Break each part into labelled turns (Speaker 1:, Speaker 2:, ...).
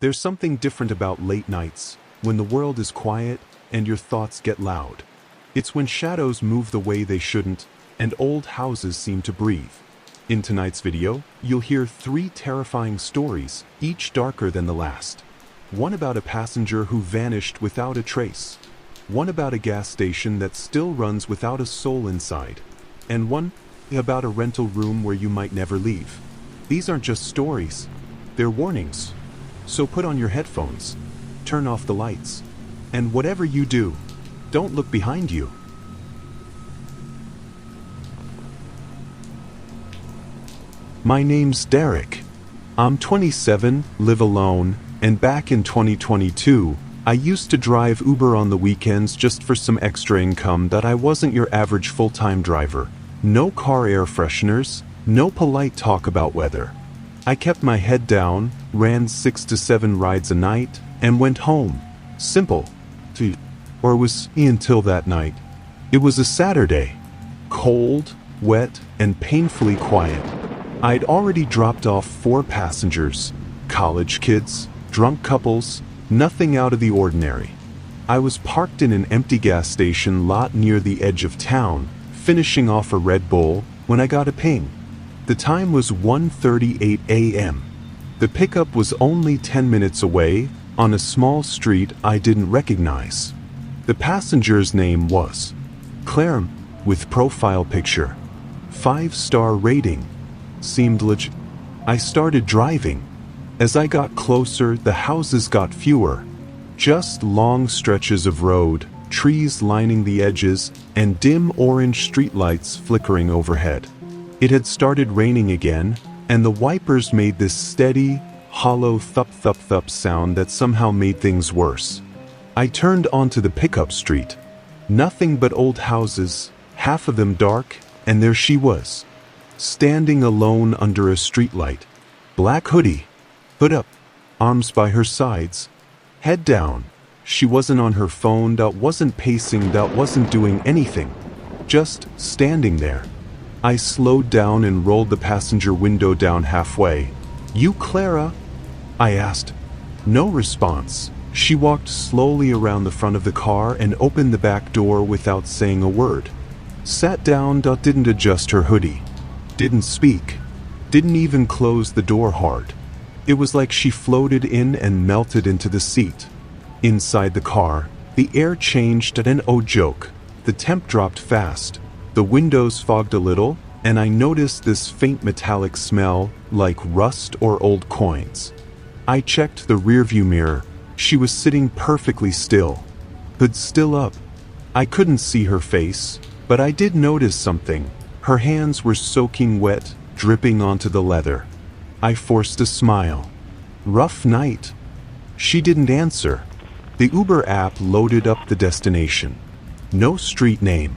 Speaker 1: There's something different about late nights, when the world is quiet and your thoughts get loud. It's when shadows move the way they shouldn't, and old houses seem to breathe. In tonight's video, you'll hear 3 terrifying stories, each darker than the last. One about a passenger who vanished without a trace. One about a gas station that still runs without a soul inside. And one about a rental room where you might never leave. These aren't just stories, they're warnings. So put on your headphones, turn off the lights, and whatever you do, don't look behind you. My name's Derek. I'm 27, live alone, and back in 2022, I used to drive Uber on the weekends just for some extra income that I wasn't your average full-time driver. No car air fresheners, no polite talk about weather. I kept my head down, ran 6 to 7 rides a night, and went home. Simple. Or was until that night. It was a Saturday. Cold, wet, and painfully quiet. I'd already dropped off 4 passengers. College kids, drunk couples, nothing out of the ordinary. I was parked in an empty gas station lot near the edge of town, finishing off a Red Bull, when I got a ping. The time was 1:38 a.m. The pickup was only 10 minutes away, on a small street I didn't recognize. The passenger's name was Claire, with profile picture. 5-star rating. Seemed legit. I started driving. As I got closer, the houses got fewer. Just long stretches of road, trees lining the edges, and dim orange streetlights flickering overhead. It had started raining again, and the wipers made this steady, hollow thup-thup-thup sound that somehow made things worse. I turned onto the pickup street. Nothing but old houses, half of them dark, and there she was, standing alone under a streetlight. Black hoodie, hood up, arms by her sides, head down. She wasn't on her phone, wasn't pacing, wasn't doing anything. Just standing there. I slowed down and rolled the passenger window down halfway. "You Clara?" I asked. No response. She walked slowly around the front of the car and opened the back door without saying a word. Sat down, didn't adjust her hoodie. Didn't speak. Didn't even close the door hard. It was like she floated in and melted into the seat. Inside the car, the air changed, and oh joke, the temp dropped fast. The windows fogged a little, and I noticed this faint metallic smell, like rust or old coins. I checked the rearview mirror. She was sitting perfectly still. Hood still up. I couldn't see her face, but I did notice something. Her hands were soaking wet, dripping onto the leather. I forced a smile. Rough night. She didn't answer. The Uber app loaded up the destination. No street name.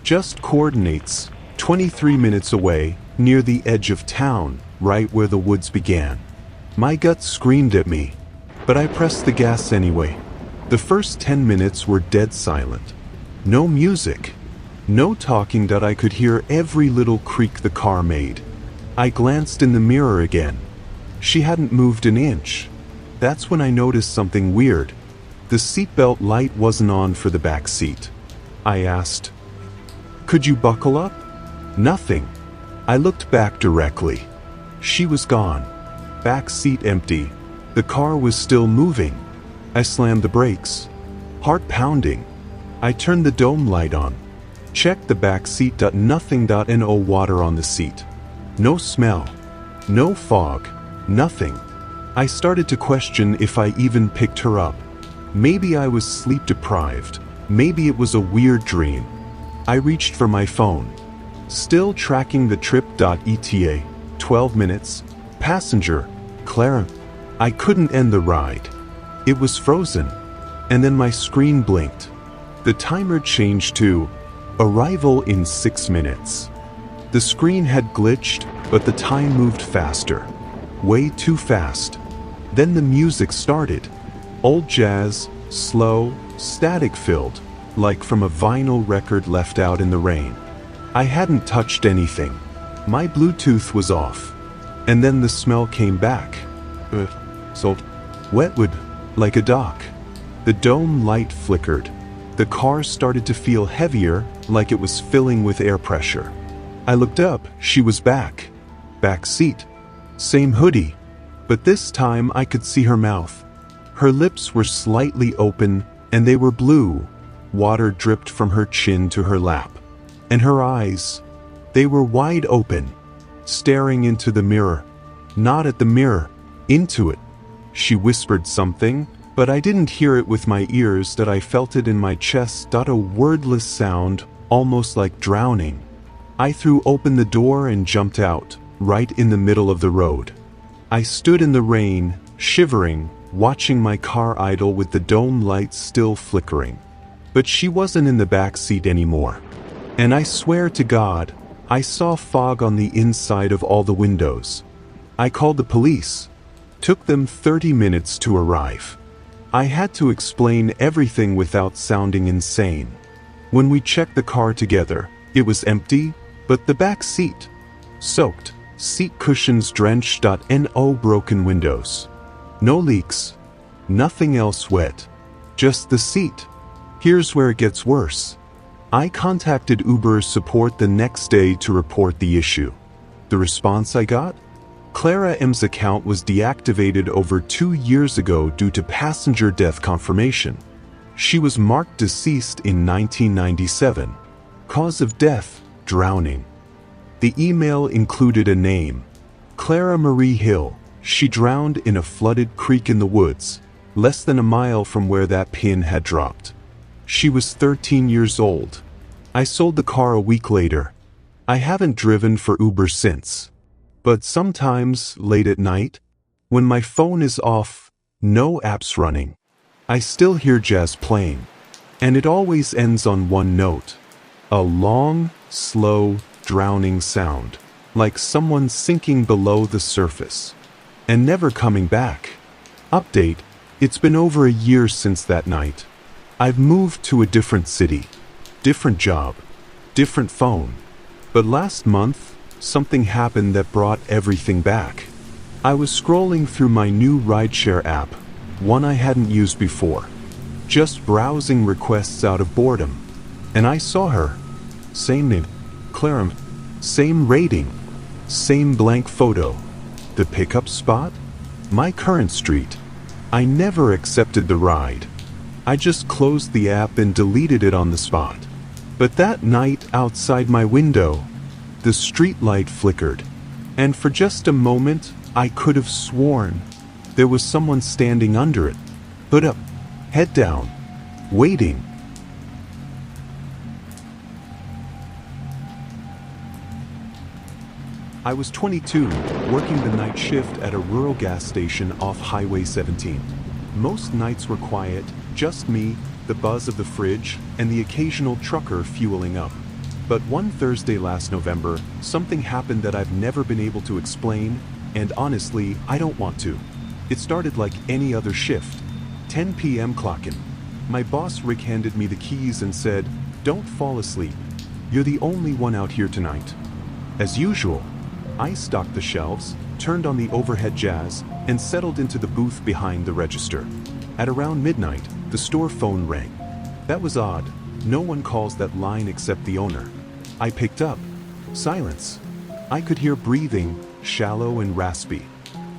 Speaker 1: Just coordinates, 23 minutes away, near the edge of town, right where the woods began. My gut screamed at me, but I pressed the gas anyway. The first 10 minutes were dead silent. No music. No talking, I could hear every little creak the car made. I glanced in the mirror again. She hadn't moved an inch. That's when I noticed something weird. The seatbelt light wasn't on for the back seat. I asked, "Could you buckle up?" Nothing. I looked back directly. She was gone. Back seat empty. The car was still moving. I slammed the brakes. Heart pounding. I turned the dome light on. Checked the back seat. Nothing. No water on the seat. No smell. No fog. Nothing. I started to question if I even picked her up. Maybe I was sleep deprived. Maybe it was a weird dream. I reached for my phone. Still tracking the trip. ETA, 12 minutes. Passenger, Clara. I couldn't end the ride. It was frozen. And then my screen blinked. The timer changed to arrival in 6 minutes. The screen had glitched, but the time moved faster. Way too fast. Then the music started. Old jazz, slow, static-filled, like from a vinyl record left out in the rain. I hadn't touched anything. My Bluetooth was off. And then the smell came back. Salt. Wetwood, like a dock. The dome light flickered. The car started to feel heavier, like it was filling with air pressure. I looked up, she was back. Back seat. Same hoodie. But this time I could see her mouth. Her lips were slightly open, and they were blue. Water dripped from her chin to her lap. And her eyes, they were wide open, staring into the mirror. Not at the mirror, into it. She whispered something, but I didn't hear it with my ears, that I felt it in my chest. A wordless sound, almost like drowning. I threw open the door and jumped out, right in the middle of the road. I stood in the rain, shivering, watching my car idle with the dome lights still flickering. But she wasn't in the back seat anymore. And I swear to God, I saw fog on the inside of all the windows. I called the police. Took them 30 minutes to arrive. I had to explain everything without sounding insane. When we checked the car together, it was empty, but the back seat, soaked, seat cushions drenched. No broken windows. No leaks. Nothing else wet. Just the seat. Here's where it gets worse. I contacted Uber support the next day to report the issue. The response I got? Clara M's account was deactivated over 2 years ago due to passenger death confirmation. She was marked deceased in 1997. Cause of death, drowning. The email included a name. Clara Marie Hill. She drowned in a flooded creek in the woods, less than a mile from where that pin had dropped. She was 13 years old. I sold the car a week later. I haven't driven for Uber since. But sometimes, late at night, when my phone is off, no apps running, I still hear jazz playing. And it always ends on one note. A long, slow, drowning sound, like someone sinking below the surface, and never coming back. Update: it's been over a year since that night. I've moved to a different city, different job, different phone. But last month, something happened that brought everything back. I was scrolling through my new rideshare app, one I hadn't used before, just browsing requests out of boredom. And I saw her. Same name, Clara, same rating, same blank photo. The pickup spot? My current street. I never accepted the ride. I just closed the app and deleted it on the spot. But that night outside my window, the street light flickered, and for just a moment, I could have sworn there was someone standing under it, hood up, head down, waiting. I was 22, working the night shift at a rural gas station off Highway 17. Most nights were quiet, just me, the buzz of the fridge, and the occasional trucker fueling up. But one Thursday last November, something happened that I've never been able to explain, and honestly, I don't want to. It started like any other shift. 10 p.m. clocking. My boss Rick handed me the keys and said, "Don't fall asleep. You're the only one out here tonight." As usual, I stocked the shelves, turned on the overhead jazz, and settled into the booth behind the register. At around midnight, the store phone rang. That was odd. No one calls that line except the owner. I picked up. Silence. I could hear breathing, shallow and raspy.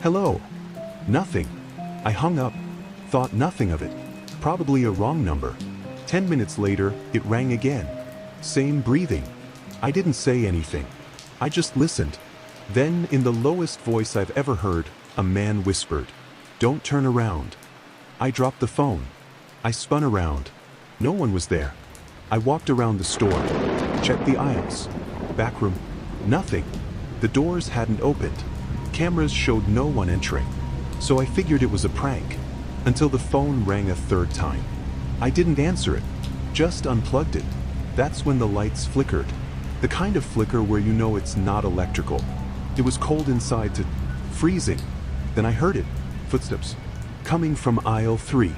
Speaker 1: "Hello." Nothing. I hung up. Thought nothing of it. Probably a wrong number. 10 minutes later, it rang again. Same breathing. I didn't say anything. I just listened. Then, in the lowest voice I've ever heard, a man whispered, "Don't turn around." I dropped the phone. I spun around. No one was there. I walked around the store, checked the aisles, back room. Nothing. The doors hadn't opened. Cameras showed no one entering. So I figured it was a prank, until the phone rang a third time. I didn't answer it, just unplugged it. That's when the lights flickered. The kind of flicker where you know it's not electrical. It was cold inside to freezing. Then I heard it. Footsteps. Coming from aisle 3.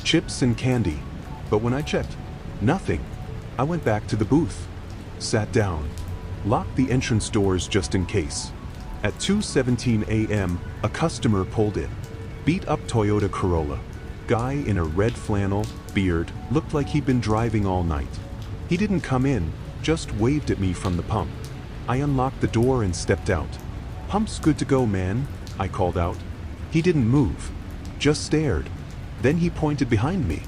Speaker 1: Chips and candy. But when I checked, nothing. I went back to the booth. Sat down. Locked the entrance doors just in case. At 2:17 a.m., a customer pulled in. Beat-up Toyota Corolla. Guy in a red flannel, beard, looked like he'd been driving all night. He didn't come in, just waved at me from the pump. I unlocked the door and stepped out. "Pump's good to go, man," I called out. He didn't move, just stared. Then he pointed behind me.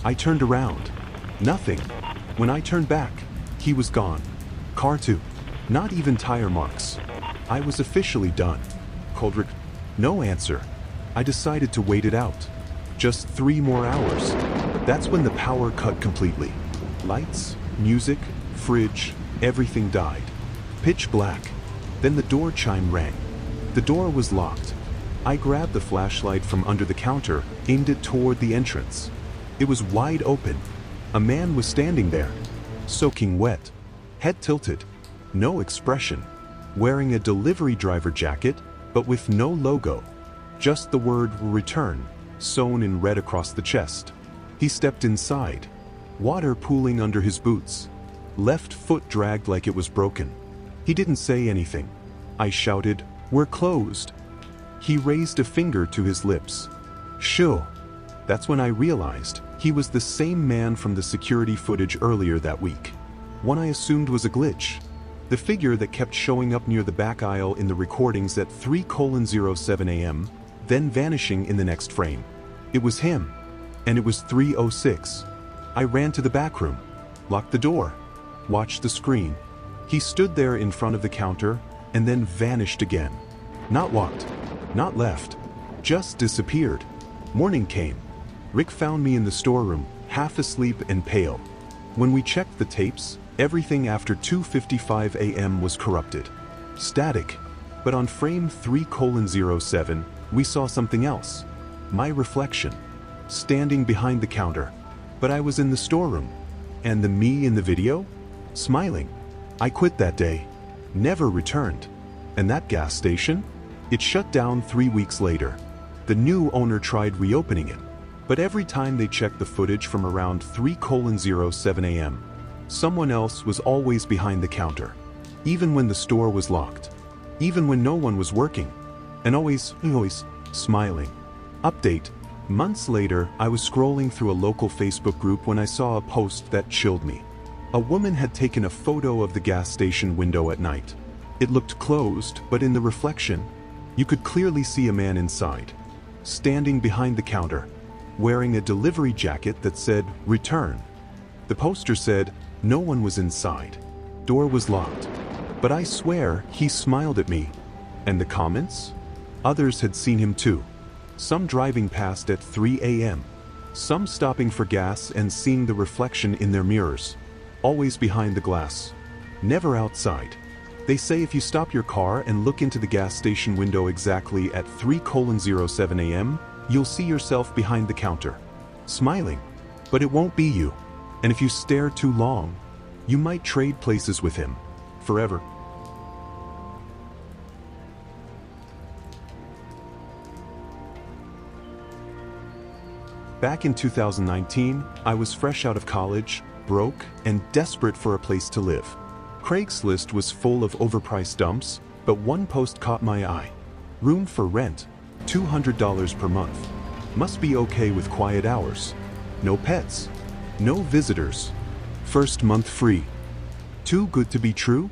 Speaker 1: I turned around. Nothing. When I turned back, he was gone. Car too. Not even tire marks. I was officially done. Coldrick, no answer. I decided to wait it out. Just 3 more hours. That's when the power cut completely. Lights, music, fridge, everything died. Pitch black. Then the door chime rang. The door was locked. I grabbed the flashlight from under the counter, aimed it toward the entrance. It was wide open. A man was standing there, soaking wet, head tilted, no expression, wearing a delivery driver jacket, but with no logo, just the word "return" sewn in red across the chest. He stepped inside, water pooling under his boots, left foot dragged like it was broken. He didn't say anything. I shouted, "We're closed." He raised a finger to his lips. "Shoo." That's when I realized he was the same man from the security footage earlier that week. One I assumed was a glitch. The figure that kept showing up near the back aisle in the recordings at 3:07 a.m., then vanishing in the next frame. It was him. And it was 3:06. I ran to the back room, locked the door, watched the screen. He stood there in front of the counter and then vanished again. Not walked, not left, just disappeared. Morning came. Rick found me in the storeroom, half asleep and pale. When we checked the tapes, everything after 2:55 a.m. was corrupted. Static. But on frame 3:07, we saw something else. My reflection. Standing behind the counter. But I was in the storeroom. And the me in the video? Smiling. I quit that day. Never returned. And that gas station? It shut down 3 weeks later. The new owner tried reopening it. But every time they checked the footage from around 3:07 a.m., someone else was always behind the counter. Even when the store was locked. Even when no one was working. And always smiling. Update. Months later, I was scrolling through a local Facebook group when I saw a post that chilled me. A woman had taken a photo of the gas station window at night. It looked closed, but in the reflection, you could clearly see a man inside, standing behind the counter, wearing a delivery jacket that said, "Return." The poster said, no one was inside. Door was locked. But I swear, he smiled at me. And the comments? Others had seen him too. Some driving past at 3 a.m. Some stopping for gas and seeing the reflection in their mirrors. Always behind the glass. Never outside. They say if you stop your car and look into the gas station window exactly at 3:07 a.m., you'll see yourself behind the counter, smiling. But it won't be you. And if you stare too long, you might trade places with him. Forever. Back in 2019, I was fresh out of college, broke, and desperate for a place to live. Craigslist was full of overpriced dumps, but one post caught my eye. Room for rent, $200 per month. Must be okay with quiet hours. No pets. No visitors. First month free. Too good to be true?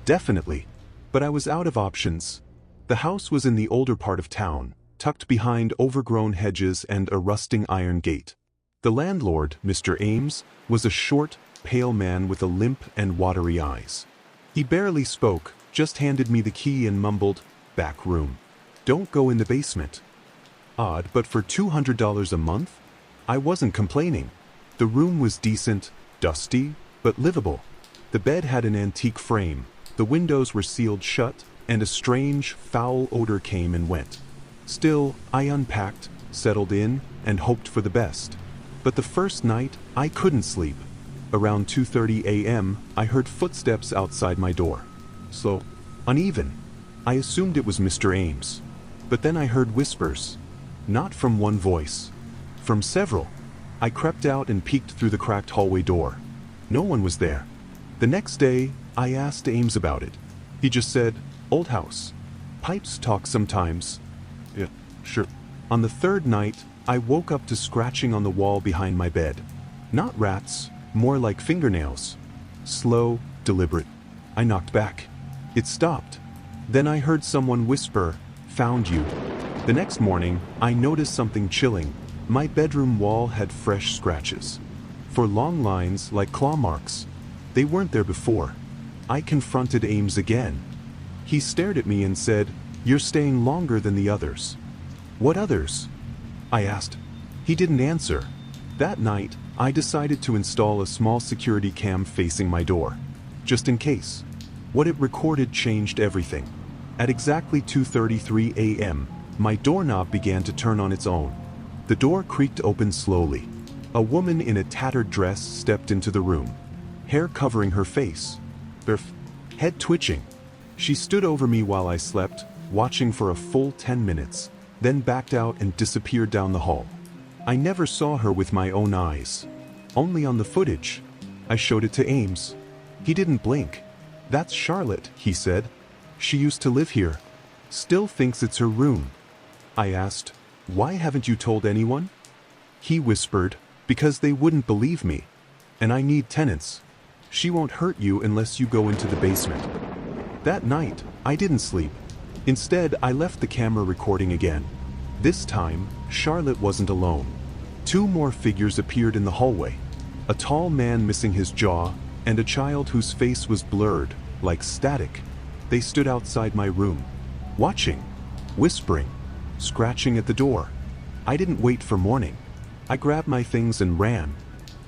Speaker 1: Definitely. But I was out of options. The house was in the older part of town, tucked behind overgrown hedges and a rusting iron gate. The landlord, Mr. Ames, was a short, pale man with a limp and watery eyes. He barely spoke, just handed me the key and mumbled, "Back room. Don't go in the basement." Odd, but for $200 a month? I wasn't complaining. The room was decent, dusty, but livable. The bed had an antique frame, the windows were sealed shut, and a strange, foul odor came and went. Still, I unpacked, settled in, and hoped for the best. But the first night, I couldn't sleep. Around 2:30 a.m., I heard footsteps outside my door. Slow, uneven. I assumed it was Mr. Ames. But then I heard whispers. Not from one voice. From several. I crept out and peeked through the cracked hallway door. No one was there. The next day, I asked Ames about it. He just said, "Old house. Pipes talk sometimes." "Yeah, sure." On the third night, I woke up to scratching on the wall behind my bed. Not rats, more like fingernails. Slow, deliberate. I knocked back. It stopped. Then I heard someone whisper, "Found you." The next morning, I noticed something chilling. My bedroom wall had fresh scratches. For long lines like claw marks. They weren't there before. I confronted Ames again. He stared at me and said, "You're staying longer than the others." "What others?" I asked. He didn't answer. That night, I decided to install a small security cam facing my door. Just in case. What it recorded changed everything. At exactly 2:33 a.m., my doorknob began to turn on its own. The door creaked open slowly. A woman in a tattered dress stepped into the room. Hair covering her face. Head twitching. She stood over me while I slept, watching for a full 10 minutes, then backed out and disappeared down the hall. I never saw her with my own eyes. Only on the footage. I showed it to Ames. He didn't blink. "That's Charlotte," he said. "She used to live here. Still thinks it's her room." I asked, "Why haven't you told anyone?" He whispered, "Because they wouldn't believe me. And I need tenants. She won't hurt you unless you go into the basement." That night, I didn't sleep. Instead, I left the camera recording again. This time, Charlotte wasn't alone. Two more figures appeared in the hallway. A tall man missing his jaw, and a child whose face was blurred, like static. They stood outside my room, watching, whispering, scratching at the door. I didn't wait for morning. I grabbed my things and ran.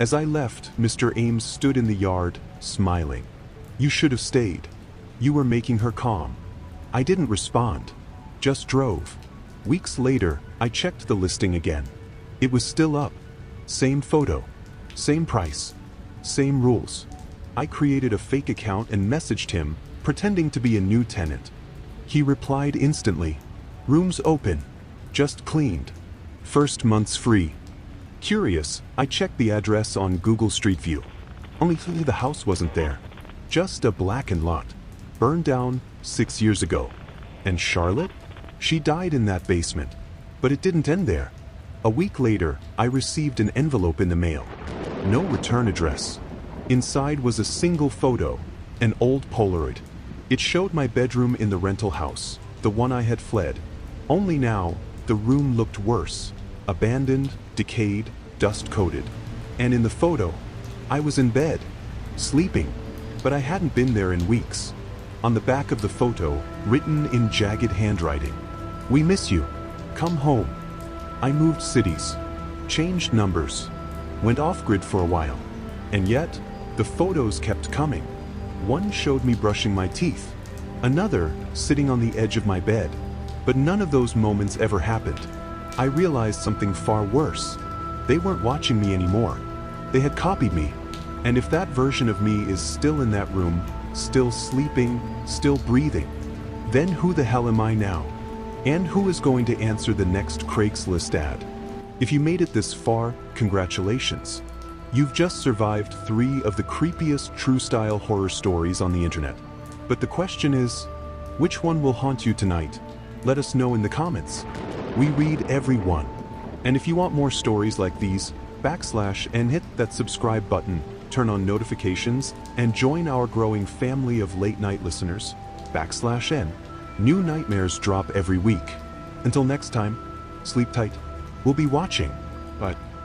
Speaker 1: As I left, Mr. Ames stood in the yard, smiling. "You should have stayed. You were making her calm." I didn't respond, just drove. Weeks later, I checked the listing again. It was still up. Same photo, same price, same rules. I created a fake account and messaged him, pretending to be a new tenant. He replied instantly, "Room's open. Just cleaned. First month's free." Curious, I checked the address on Google Street View. Only the house wasn't there. Just a blackened lot. Burned down 6 years ago. And Charlotte? She died in that basement. But it didn't end there. A week later, I received an envelope in the mail. No return address. Inside was a single photo, an old Polaroid. It showed my bedroom in the rental house, the one I had fled. Only now, the room looked worse. Abandoned, decayed, dust-coated. And in the photo, I was in bed, sleeping. But I hadn't been there in weeks. On the back of the photo, written in jagged handwriting, "We miss you. Come home." I moved cities, changed numbers, went off-grid for a while. And yet, the photos kept coming. One showed me brushing my teeth. Another, sitting on the edge of my bed. But none of those moments ever happened. I realized something far worse. They weren't watching me anymore. They had copied me. And if that version of me is still in that room, still sleeping, still breathing, then who the hell am I now? And who is going to answer the next Craigslist ad? If you made it this far, congratulations. You've just survived 3 of the creepiest true-style horror stories on the internet. But the question is, which one will haunt you tonight? Let us know in the comments. We read every one. And if you want more stories like these, / and hit that subscribe button, turn on notifications, and join our growing family of late-night listeners, / n. New nightmares drop every week. Until next time, sleep tight. We'll be watching. But